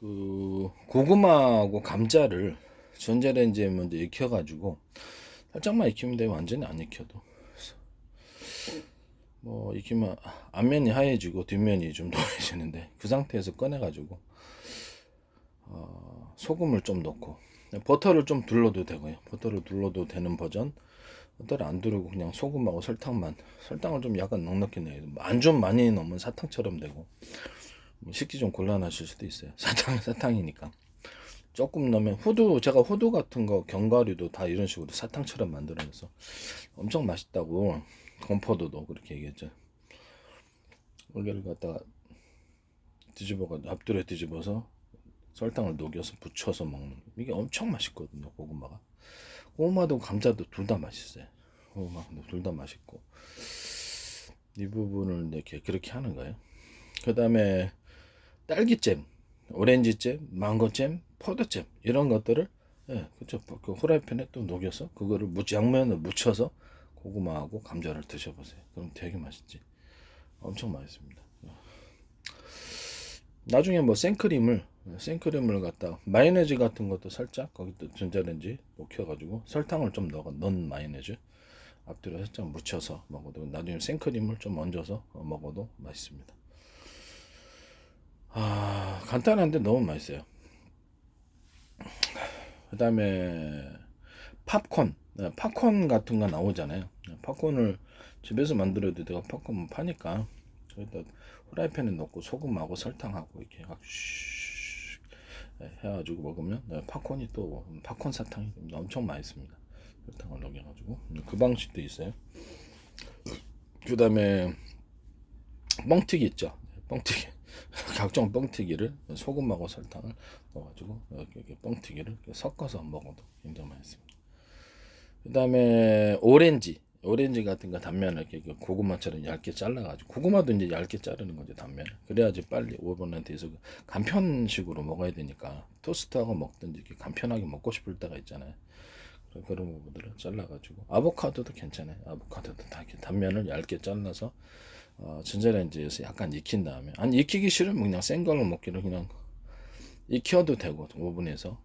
그 고구마하고 감자를 전자레인지에 먼저 익혀가지고 살짝만 익히면 돼요. 완전히 안 익혀도 뭐 익히면 앞면이 하얘지고 뒷면이 좀 노래지는데 그 상태에서 꺼내가지고 소금을 좀 넣고 버터를 좀 둘러도 되고요. 버터를 둘러도 되는 버전. 버터를 안 두르고 그냥 소금하고 설탕만, 설탕을 좀 약간 넉넉히 내야 돼요. 안 좀 많이 넣으면 사탕처럼 되고 식기 좀 곤란하실 수도 있어요. 사탕이니까. 조금 넣으면 호두, 제가 호두 같은 거 견과류도 다 이런 식으로 사탕처럼 만들어서 엄청 맛있다고 건포도도 그렇게 얘기했죠. 여기를 갖다가 앞뒤로 뒤집어서 설탕을 녹여서 붙여서 먹는 이게 엄청 맛있거든요. 고구마도 감자도 둘 다 맛있어요. 고구마도 둘 다 맛있고 이 부분을 이렇게 그렇게 하는 거예요. 그 다음에 딸기잼, 오렌지잼, 망고잼, 포도잼 이런 것들을 그쵸. 그 후라이팬에 또 녹여서 그거를 양면을 묻혀서 고구마하고 감자를 드셔보세요. 그럼 되게 맛있지. 엄청 맛있습니다. 나중에 뭐 생크림을 갖다 마요네즈 같은 것도 살짝 거기다 전자레인지 녹여가지고 설탕을 좀 넣은 마요네즈 앞뒤로 살짝 묻혀서 먹어도 나중에 생크림을 좀 얹어서 먹어도 맛있습니다. 간단한데 너무 맛있어요. 그 다음에 팝콘 같은 거 나오잖아요. 팝콘을 집에서 만들어도 내가 팝콘 파니까 거기다 후라이팬에 넣고 소금하고 설탕하고 이렇게 해가지고 먹으면 팝콘이 또 팝콘 사탕이 엄청 맛있습니다. 설탕을 녹여가지고 그 방식도 있어요. 그 다음에 뻥튀기 있죠. 뻥튀기 각종 뻥튀기를 소금하고 설탕을 넣어가지고 이렇게 뻥튀기를 섞어서 먹어도 굉장히 맛있습니다. 그 다음에 오렌지 같은 거 단면을 이렇게 고구마처럼 얇게 잘라가지고 고구마도 이제 얇게 자르는 거죠. 단면을 그래야지 빨리 오븐한테서 간편식으로 먹어야 되니까 토스트하고 먹든지 이렇게 간편하게 먹고 싶을 때가 있잖아요. 그런 부분들을 잘라가지고 아보카도도 괜찮아요. 아보카도도 다 이렇게 단면을 얇게 잘라서 전자레인지에서 약간 익힌 다음에 아니 익히기 싫으면 그냥 생 걸로 먹기를 그냥 익혀도 되고 오븐에서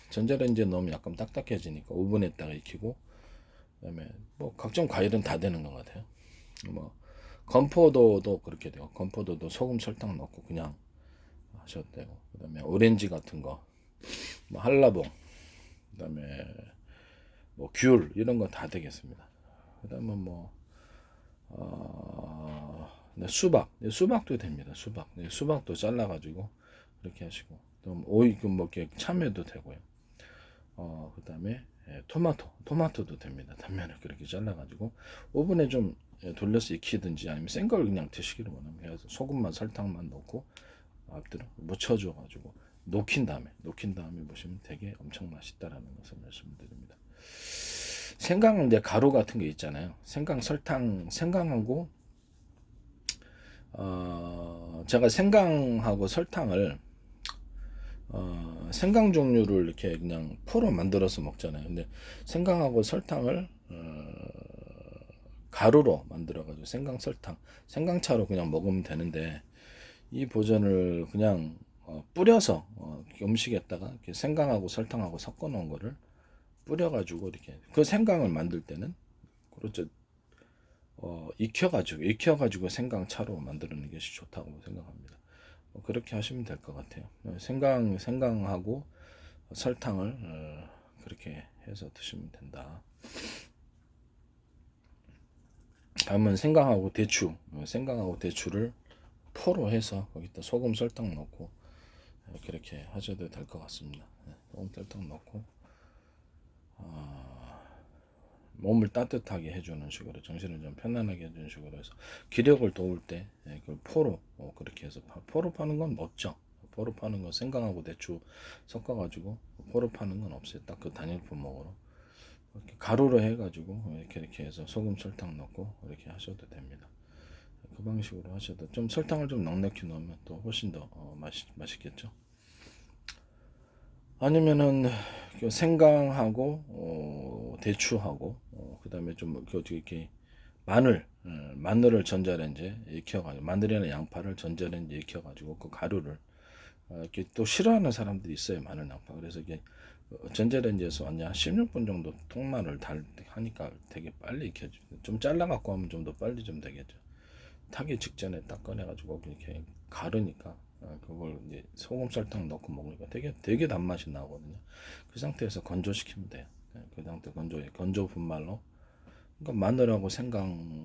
전자레인지에 넣으면 약간 딱딱해지니까 오븐에다가 익히고 그다음에 뭐 각종 과일은 다 되는 것 같아요. 뭐 건포도도 그렇게 돼요. 건포도도 소금 설탕 넣고 그냥 하셔도 되고 그다음에 오렌지 같은 거, 뭐 한라봉, 그다음에 뭐 귤 이런 거 다 되겠습니다. 그다음에 뭐 네, 수박도 됩니다. 수박도 잘라가지고 그렇게 하시고 또 오이 뭐 이렇게 참외도 되고요. 그다음에 토마토도 됩니다. 단면을 그렇게 잘라가지고 오븐에 좀 돌려서 익히든지 아니면 생 걸 그냥 드시기를 원하면 해서 소금만 설탕만 넣고 앞뒤로 묻혀줘가지고 녹인 다음에 보시면 되게 엄청 맛있다라는 것을 말씀드립니다. 생강 이제 가루 같은 게 있잖아요. 생강하고 제가 생강하고 설탕을 생강 종류를 이렇게 그냥 포로 만들어서 먹잖아요. 근데 생강하고 설탕을 가루로 만들어가지고 생강차로 그냥 먹으면 되는데 이 버전을 그냥 뿌려서 음식에다가 이렇게 생강하고 설탕하고 섞어 놓은 거를 뿌려가지고 이렇게 그 생강을 만들 때는 그렇죠. 익혀가지고 생강차로 만드는 것이 좋다고 생각합니다. 그렇게 하시면 될 것 같아요. 생강하고 설탕을 그렇게 해서 드시면 된다. 다음은 생강하고 대추를 포로 해서 거기다 소금 설탕 넣고 그렇게 하셔도 될 것 같습니다. 소금 설탕 넣고 몸을 따뜻하게 해주는 식으로 정신을 좀 편안하게 해주는 식으로 해서 기력을 도울 때 그 포로 그렇게 해서 포로 파는 건 없죠. 포로 파는 건 생강하고 대추 섞어가지고 포로 파는 건 없어요. 딱 그 단일 품목으로 이렇게 가루로 해가지고 이렇게 해서 소금 설탕 넣고 이렇게 하셔도 됩니다. 그 방식으로 하셔도 좀 설탕을 좀 넉넉히 넣으면 또 훨씬 더 맛있겠죠. 아니면은 그 생강하고 대추하고 그다음에 좀 이렇게 마늘을 전자레인지에 익혀가지고 마늘이나 양파를 전자레인지에 익혀가지고 그 가루를 이렇게 또 싫어하는 사람들이 있어요. 마늘 양파. 그래서 이게 전자레인지에서 완전 16분 정도 통마늘 하니까 되게 빨리 익혀져. 좀 잘라갖고 하면 좀 더 빨리 좀 되겠죠. 타기 직전에 딱 꺼내가지고 이렇게 가르니까 그걸 이제 소금 설탕 넣고 먹으니까 되게 단맛이 나거든요. 그 상태에서 건조시키면 돼요. 그 상태 건조 분말로. 그러니까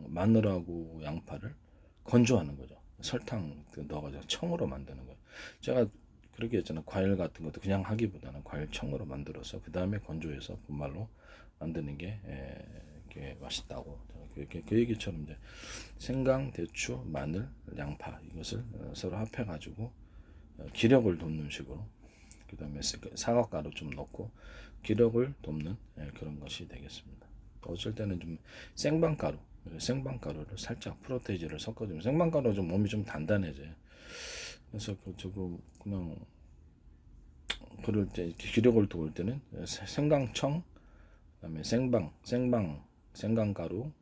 마늘하고 양파를 건조하는 거죠. 설탕 넣어가지고 청으로 만드는 거예요. 제가 그렇게 했잖아요. 과일 같은 것도 그냥 하기보다는 과일 청으로 만들어서 그 다음에 건조해서 분말로 만드는 게 맛있다고. 그 얘기처럼 이제 생강, 대추, 마늘, 양파 이것을 서로 합해가지고 기력을 돕는 식으로, 그 다음에 사과가루 좀 넣고 기력을 돕는 그런 것이 되겠습니다. 어쩔 때는 좀 생방가루를 살짝 프로테이지를 섞어주면 생방가루 좀 몸이 좀 단단해져요. 그래서 저거 그냥 그럴 때 기력을 도울 때는 생강청, 그다음에 생강가루,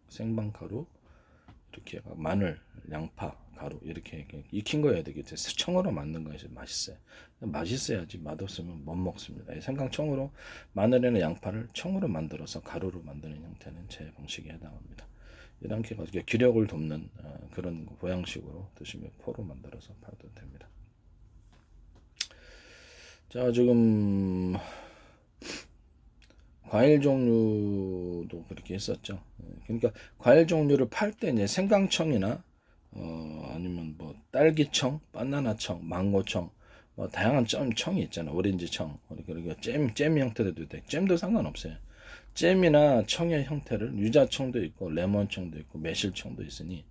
이렇게 마늘, 양파, 가루 이렇게 익힌 거 해야 되겠죠. 청으로 만든 것이 맛있어요. 맛있어야지, 맛없으면 못 먹습니다. 생강청으로 마늘이나 양파를 청으로 만들어서 가루로 만드는 형태는 제 방식에 해당합니다. 이렇게 가지고 기력을 돕는 그런 보양식으로 드시면 포로 만들어서 팔도 됩니다. 자, 지금 과일 종류도 그렇게 했었죠. 그러니까 과일 종류를 팔 때 이제 생강청이나 아니면 뭐 딸기청, 바나나청, 망고청, 뭐 다양한 청이 있잖아요. 오렌지청, 그리고 잼 형태도 돼. 잼도 상관없어요. 잼이나 청의 형태를 유자청도 있고 레몬청도 있고 매실청도 있으니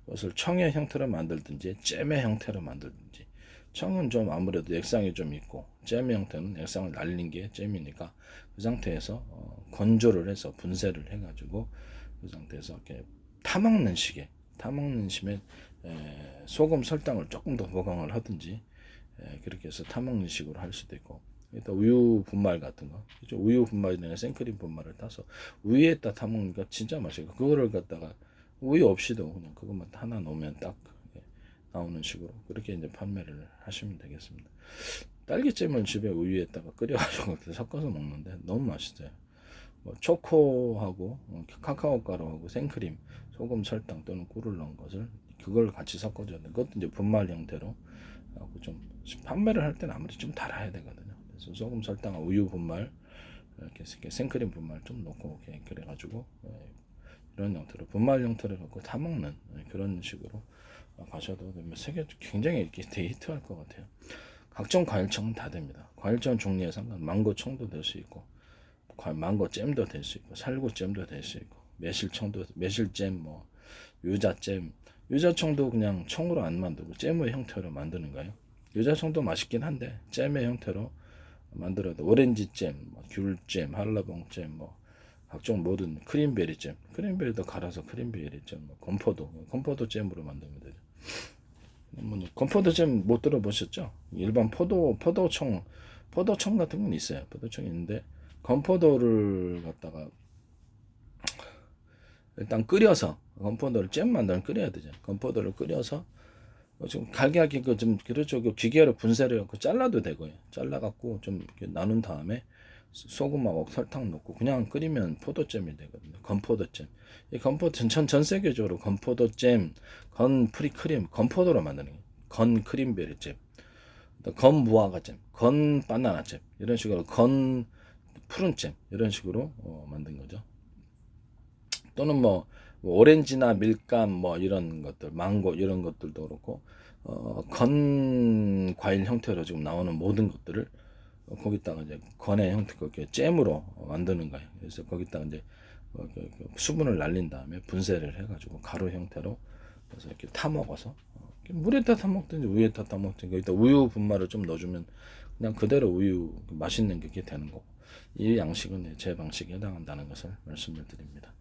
그것을 청의 형태로 만들든지 잼의 형태로 만들든지. 청은 좀 아무래도 액상이 좀 있고 잼의 형태는 액상을 날린 게 잼이니까 그 상태에서 건조를 해서 분쇄를 해가지고 그 상태에서 이렇게 타먹는 식에 소금 설탕을 조금 더 보강을 하든지 그렇게 해서 타먹는 식으로 할 수도 있고, 일단 우유 분말 같은 거, 우유 분말이나 생크림 분말을 타서 우유에다 타먹으니까 진짜 맛있고, 그거를 갖다가 우유 없이도 그냥 그것만 하나 넣으면 딱 나오는 식으로 그렇게 이제 판매를 하시면 되겠습니다. 딸기잼을 집에 우유에다가 끓여가지고 섞어서 먹는데 너무 맛있어요. 뭐 초코하고 카카오 가루하고 생크림, 소금, 설탕 또는 꿀을 넣은 것을 그걸 같이 섞어줘야 돼. 그것도 이제 분말 형태로 하고 좀 판매를 할 때는 아무래도 좀 달아야 되거든요. 그래서 소금, 설탕, 우유 분말 이렇게 생크림 분말 좀 넣고 그래가지고 이런 형태로 분말 형태를 갖고 타 먹는 그런 식으로 가셔도 세계 굉장히 이렇게 데이트할 것 같아요. 각종 과일청은 다 됩니다. 과일청 종류에 상관 망고청도 될 수 있고 망고잼도 될 수 있고 살구잼도 될 수 있고 매실잼, 뭐 유자잼, 유자청도 그냥 청으로 안 만들고 잼의 형태로 만드는 거예요. 유자청도 맛있긴 한데 잼의 형태로 만들어도 오렌지잼, 뭐 귤잼, 한라봉잼, 뭐 각종 모든 크림베리도 갈아서 크림베리잼, 뭐 건포도잼으로 만들면 되죠. 건포도잼 못 들어보셨죠? 일반 포도청 같은 건 있어요. 포도청이 있는데 건포도를 갖다가 일단 끓여서 건포도를 잼 만들면 끓여야 되죠. 건포도를 끓여서 좀 갈게 좀 그렇죠. 그 기계로 분쇄를 해서 잘라도 되고요. 잘라갖고 좀 이렇게 나눈 다음에 소금하고 설탕 넣고 그냥 끓이면 포도잼이 되거든요. 건포도잼. 이 건포도 전 세계적으로 건포도잼, 건프리크림, 건포도로 만드는 거예요. 건 크림베리잼, 건 무화과잼, 건 바나나잼 이런 식으로 건 푸른잼 이런 식으로 만든 거죠. 또는 뭐 오렌지나 밀감 뭐 이런 것들, 망고 이런 것들도 그렇고 건 과일 형태로 지금 나오는 모든 것들을 거기다가 이제 건의 형태 그렇게 잼으로 만드는 거예요. 그래서 거기다가 이제 수분을 날린 다음에 분쇄를 해가지고 가루 형태로 그래서 이렇게 타 먹어서 물에다 타 먹든지 우유에다 타 먹든지 거기다 우유 분말을 좀 넣어주면 그냥 그대로 우유 맛있는 게 되는 거고, 이 양식은 제 방식에 해당한다는 것을 말씀을 드립니다.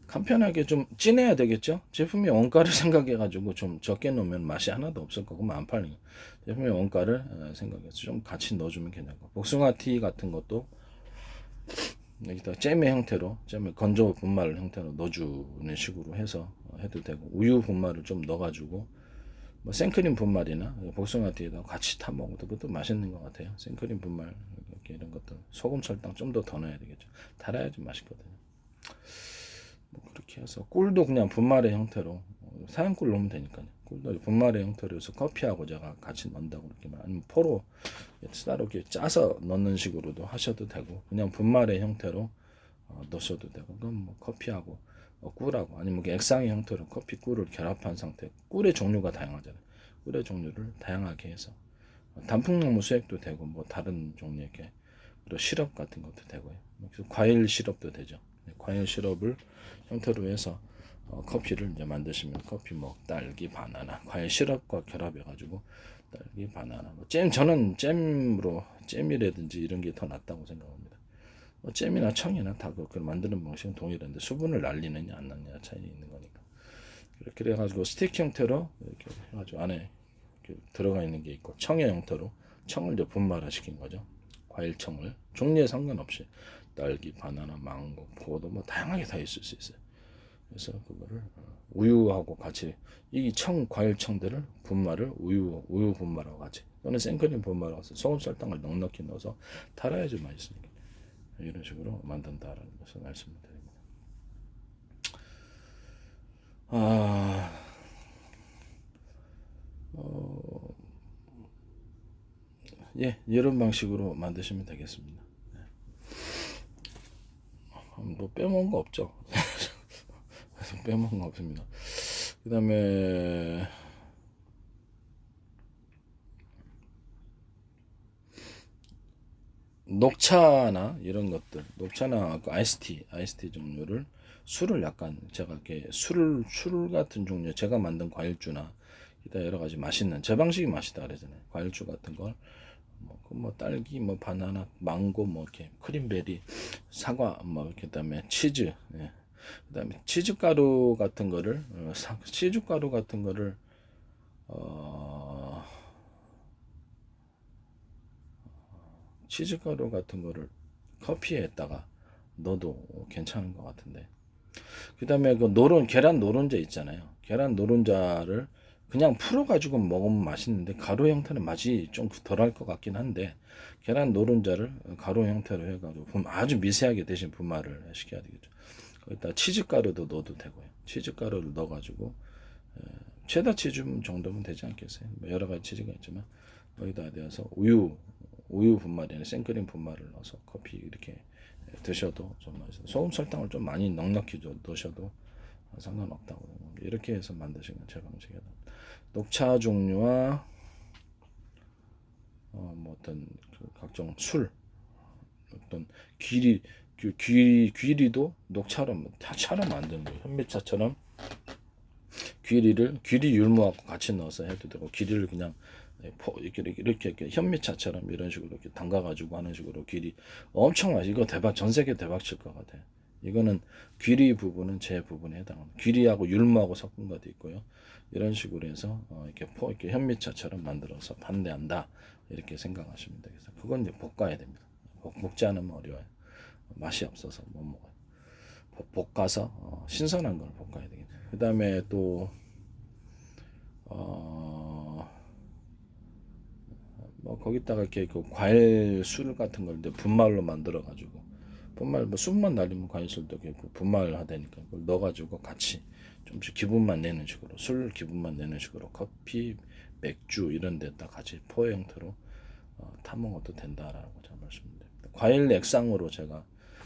간편하게 좀 진해야 되겠죠. 제품의 원가를 생각해가지고 좀 적게 넣으면 맛이 하나도 없을 거고 안 팔리는 거. 제품의 원가를 생각해서 좀 같이 넣어주면 괜찮고, 복숭아티 같은 것도 여기다 잼의 형태로 건조 분말 형태로 넣어주는 식으로 해서 해도 되고, 우유 분말을 좀 넣어가지고 뭐 생크림 분말이나 복숭아티에다 같이 타 먹어도 그것도 맛있는 것 같아요. 생크림 분말 이렇게 이런 것들 소금 설탕 좀 더 넣어야 되겠죠. 달아야지 맛있거든요. 뭐 그렇게 해서 꿀도 그냥 분말의 형태로 사양 꿀 넣으면 되니까요. 꿀도 분말의 형태로 해서 커피하고 제가 같이 넣는다고 그렇게 아니면 포로 따로 이렇게 짜서 넣는 식으로도 하셔도 되고 그냥 분말의 형태로 넣으셔도 되고 그건 뭐 커피하고 꿀하고 아니면 액상의 형태로 커피 꿀을 결합한 상태. 꿀의 종류가 다양하잖아요. 꿀의 종류를 다양하게 해서 단풍나무 수액도 되고 뭐 다른 종류의 그리고 시럽 같은 것도 되고요. 그래서 과일 시럽도 되죠. 과일 시럽을 형태로 해서 커피를 이제 만드시면 커피 뭐 딸기 바나나 과일 시럽과 결합해 가지고 딸기 바나나 뭐 저는 잼이라든지 이런 게 더 낫다고 생각합니다. 뭐 잼이나 청이나 다 그렇게 만드는 방식은 동일한데 수분을 날리느냐 안 날리느냐 차이 있는 거니까 이렇게 해가지고 스틱 형태로 이렇게 해가지고 안에 이렇게 들어가 있는 게 있고 청의 형태로 청을 이제 분말화 시킨 거죠. 과일청을 종류에 상관없이 딸기, 바나나, 망고, 포도 뭐 다양하게 다 있을 수 있어요. 그래서 그거를 우유하고 같이 이 과일청들을 분말을 우유 분말하고 같이 또는 생크림 분말하고 소금 설탕을 넉넉히 넣어서 달아야지 맛있으니까 이런 식으로 만든다라는 것을 말씀을 드립니다. 예, 이런 방식으로 만드시면 되겠습니다. 뭐 빼먹은 거 없죠. 빼먹은 거 없습니다. 그 다음에 녹차나 이런 것들, 녹차나 아이스티 종류를 술을 약간 제가 이렇게 술 같은 종류 제가 만든 과일주나 기타 여러 가지 맛있는 제 방식이 맛있다 그러잖아요. 과일주 같은 걸 뭐 딸기, 뭐 바나나, 망고, 뭐 이렇게 크림베리, 사과, 뭐 이렇게 그다음에 치즈, 예. 그다음에 치즈가루 같은 거를 치즈가루 같은 거를 어, 치즈가루 같은 거를 커피에다가 넣어도 괜찮은 것 같은데. 그다음에 그 계란 노른자 있잖아요. 계란 노른자를 그냥 풀어가지고 먹으면 맛있는데 가루 형태는 맛이 좀 덜할 것 같긴 한데 계란 노른자를 가루 형태로 해가지고 아주 미세하게 대신 분말을 시켜야 되겠죠. 거기다 치즈가루도 넣어도 되고요. 치즈가루를 넣어가지고 체다 치즈 정도면 되지 않겠어요? 뭐 여러 가지 치즈가 있지만 거기다 대어서 우유 분말이나 생크림 분말을 넣어서 커피 이렇게 드셔도 좀 맛있어요. 소금 설탕을 좀 많이 넉넉히 넣으셔도 상관없다고 이렇게 해서 만드시는 제 방식이다. 녹차 종류와 뭐 어떤 각종 술 어떤 귀리도 녹차로 차처럼 만드는 거예요. 현미차처럼 귀리 율무하고 같이 넣어서 해도 되고 귀리를 그냥 이렇게 현미차처럼 이런 식으로 이렇게 담가가지고 하는 식으로 귀리 엄청 맛있어. 이거 대박 전 세계 대박 칠 것 같아요. 이거는 귀리 부분은 제 부분에 해당합니다. 귀리하고 율무하고 섞은 것도 있고요. 이런 식으로 해서 이렇게 현미차처럼 만들어서 판매한다 이렇게 생각하시면 되겠어요. 그건 이제 볶아야 됩니다. 볶지 않으면 어려워요. 맛이 없어서 못 먹어요. 볶아서 신선한 걸 볶아야 되겠죠. 그 다음에 또 뭐 거기다가 이렇게 그 과일 술 같은 걸 이제 분말로 만들어 가지고 분말 뭐 술만 날리면 과일 술도 이렇게 분말하다니까 그걸 넣어 가지고 같이 좀씩 기분만 내는 식으로 술 기분만 내는 식으로 커피 맥주 이런 데다 같이 포 형태로 타 먹어도 된다라고 제가 말씀드립니다. 과일 액상으로 제가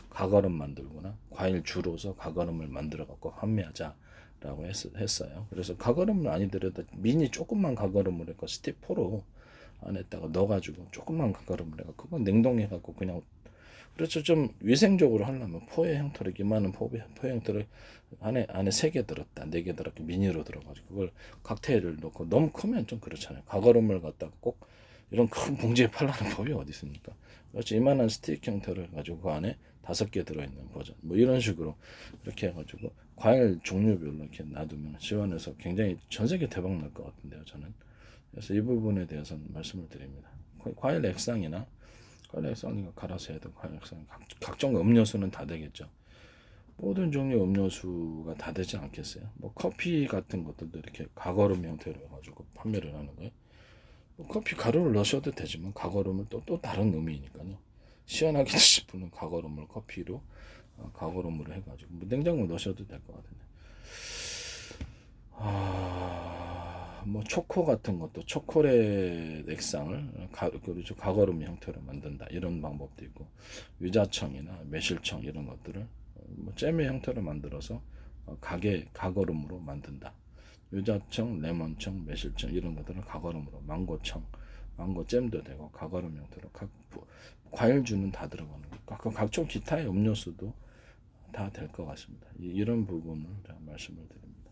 가거름 만들거나 과일 주로서 가거름을 만들어 갖고 판매하자라고 했어요. 그래서 가거름을 아니더라도 미니 조금만 가거름을 했고 스티포로 안에다가 넣어가지고 조금만 가거름을 해가 그건 냉동해갖고 그냥 그렇죠. 좀 위생적으로 하려면 포의 형태로 이만한 포 형태로 안에 3개 들었다 4개 들었고 미니로 들어가지고 그걸 칵테일을 넣고 너무 크면 좀 그렇잖아요. 가거름을 갖다가 꼭 이런 큰 봉지에 팔라는 법이 어디 있습니까? 그렇죠. 이만한 스틱 형태로 해가지고 그 안에 5개 들어있는 버전 뭐 이런 식으로 이렇게 해가지고 과일 종류별로 이렇게 놔두면 시원해서 굉장히 전 세계 대박 날 것 같은데요. 저는 그래서 이 부분에 대해서는 말씀을 드립니다. 과일 액상이나 갈아서 해도 과일 액상 각종 음료수는 다 되겠죠. 모든 종류 음료수가 다 되지 않겠어요? 뭐 커피 같은 것들도 이렇게 가거름 형태로 해가지고 판매를 하는 거예요. 뭐 커피 가루를 넣으셔도 되지만 가거름은 또 다른 의미니까요. 시원하게 싶으면 가거름을 커피로 가거름으로 해가지고 뭐 냉장고에 넣으셔도 될 것 같은데. 뭐 초코 같은 것도 초콜릿 액상을 그렇죠, 가거름 형태로 만든다 이런 방법도 있고 유자청이나 매실청 이런 것들을 뭐 잼의 형태로 만들어서 가거름으로 만든다. 유자청, 레몬청, 매실청 이런 것들은 가거름으로 망고청, 망고잼도 되고 가거름 형태로 과일주는 다 들어가는 거. 각종 기타의 음료수도 다 될 것 같습니다. 이런 부분을 제가 말씀을 드립니다.